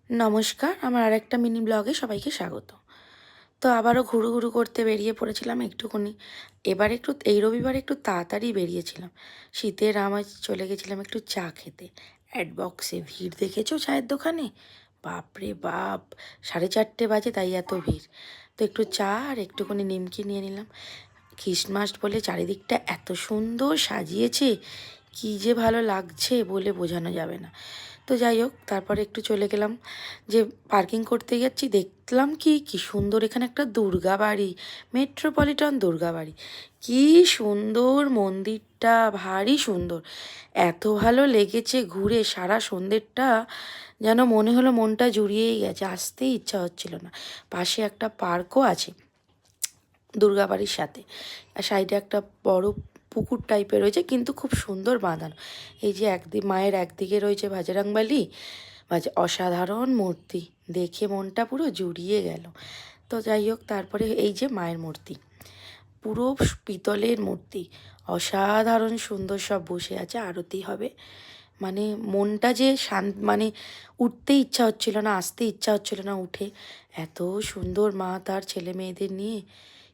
নমস্কার, আমার আরেকটা মিনি ব্লগে সবাইকে স্বাগত। তো আবারও ঘুরু ঘুরু করতে বেরিয়ে পড়েছিলাম একটুখানি। এবার এই রবিবার একটু তাড়াতাড়ি বেরিয়েছিলাম। শীতের আমেজ চলে গেছিলাম একটু চা খেতে। অ্যাড বক্সে ভিড় দেখেছো চায়ের দোকানে? বাপরে বাপ! 4:30 বাজে তাই এত ভিড়। তো একটু চা আর একটুখানি নিমকি নিয়ে নিলাম। খ্রিস্টমাস বলে চারিদিকটা এত সুন্দর সাজিয়েছে, কী যে ভালো লাগছে বলে বোঝানো যাবে না। তো যাই হোক, তারপরে একটু চলে গেলাম, যে পার্কিং করতে যাচ্ছি, দেখলাম কি সুন্দর এখানে একটা দুর্গা বাড়ি, মেট্রোপলিটন দুর্গা বাড়ি। কী সুন্দর মন্দিরটা, ভারী সুন্দর। এত ভালো লেগেছে ঘুরে সারা সন্ধ্যেটা, যেন মনে হলো মনটা জুড়িয়েই গেছে, আসতেই ইচ্ছা হচ্ছিল না। পাশে একটা পার্কও আছে দুর্গাবাড়ির সাথে, আর সাইডে একটা বড় পুকুর টাইপের রয়েছে, কিন্তু খুব সুন্দর বাঁধানো। এই যে মায়ের একদিকে রয়েছে বাজরাংবালি, অসাধারণ মূর্তি, দেখে মনটা পুরো জুড়িয়ে গেল। তো যাই হোক, তারপরে এই যে মায়ের মূর্তি, পুরো পিতলের মূর্তি, অসাধারণ সুন্দর, সব বসে আছে, আরতি হবে। মানে মনটা যে মানে উঠতে ইচ্ছা হচ্ছিল না, আসতে ইচ্ছা হচ্ছিল না উঠে। এত সুন্দর মা তার ছেলে মেয়েদের নিয়ে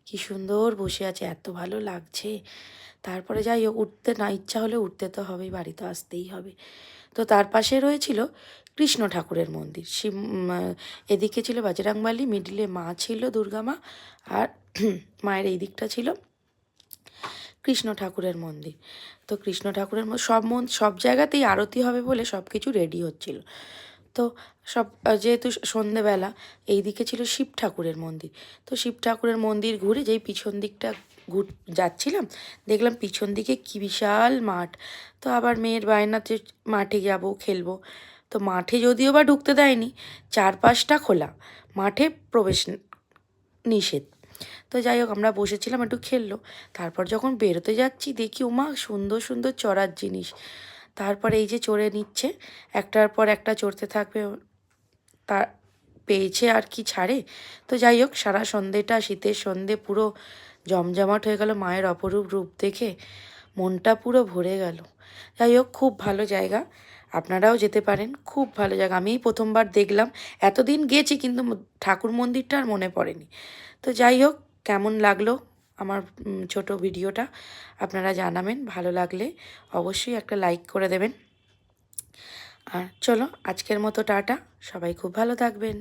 কি সুন্দর বসে আছে, এত ভালো লাগছে। তারপরে যাই হোক, উঠতে না ইচ্ছা হলে উঠতে তো হবেই, বাড়ি তো আসতেই হবে। তো তার পাশে রয়েছিল কৃষ্ণ ঠাকুরের মন্দির, এদিকে ছিল বাজরাংবালি, মিডিলে মা ছিল দুর্গা মা, আর মায়ের এই দিকটা ছিল কৃষ্ণ ঠাকুরের মন্দির। তো কৃষ্ণ ঠাকুরের সব জায়গাতেই আরতি হবে বলে সব কিছু রেডি হচ্ছিল। তো যেহেতু সন্ধেবেলা, এই দিকে ছিল শিব ঠাকুরের মন্দির। তো শিব ঠাকুরের মন্দির ঘুরে যেই পিছন দিকটা যাচ্ছিলাম, দেখলাম পিছন দিকে কি বিশাল মাঠ। তো আবার মেয়ের বায়নাতে মাঠে যাব, খেলবো। তো মাঠে যদিও বা ঢুকতে দেয়নি, চারপাশটা খোলা, মাঠে প্রবেশ নিষেধ। তো যাই হোক, আমরা বসেছিলাম, একটু খেললো। তারপর যখন বেরোতে যাচ্ছি, দেখি ওমা সুন্দর সুন্দর চড়ার জিনিস। তারপরে এই যে চড়ে নিচ্ছে, একটার পর একটা চড়তে থাকবে, তা পেয়েছে আর কি ছাড়ে। তো যাই হোক, সারা সন্ধেটা, শীতের সন্ধে পুরো জমজমাট হয়ে গেল মায়ের অপরূপ রূপ দেখে, মনটা পুরো ভরে গেল। যাই হোক, খুব ভালো জায়গা, আপনারাও যেতে পারেন, খুব ভালো জায়গা। আমিই প্রথমবার দেখলাম, এতদিন গেছি কিন্তু ঠাকুর মন্দিরটা আর মনে পড়েনি। তো যাই হোক, কেমন লাগলো আমার ছোট ভিডিওটা আপনারা জানাবেন, ভালো লাগলে অবশ্যই একটা লাইক করে দেবেন। আর চলো, আজকের মতো টাটা, সবাই খুব ভালো থাকবেন।